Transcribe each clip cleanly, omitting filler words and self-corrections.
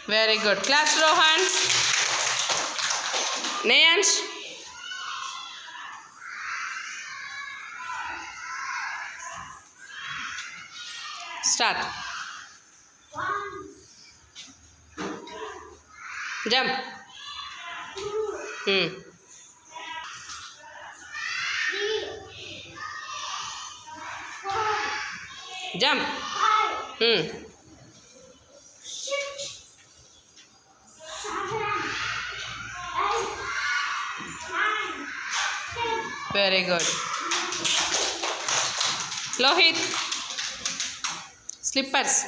Very good. Claps, Rohan. Nayansh. Start. Jump. Jump. Very good. Lohit. Slippers.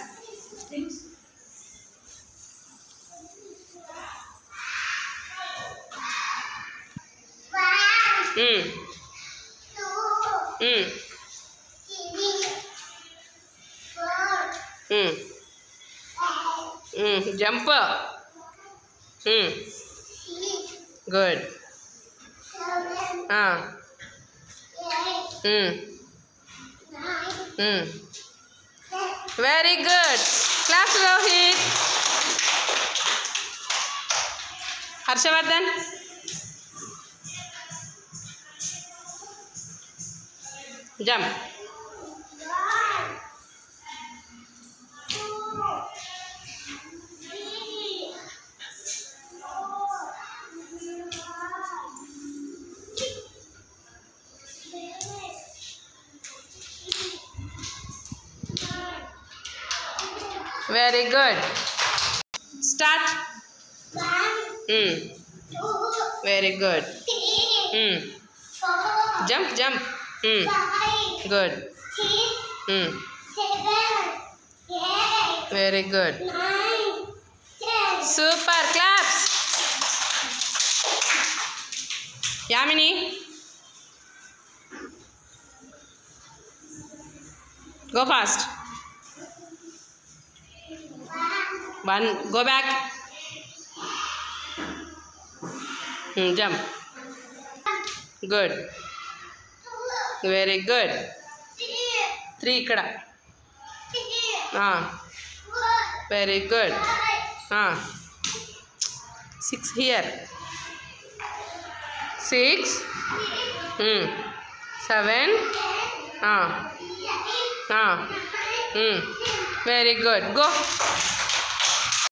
Jump. Good. Very good. Claps, Rohit. Harshavardhan. Jump. Very good. Start. Very good. Jump, jump. Good. Very good. Super. Claps. Yamini. Go fast. One. Go back. Jump. Good. Very good. 3 ikkada. Very good. 6 here. 6. 7. Very good. Go.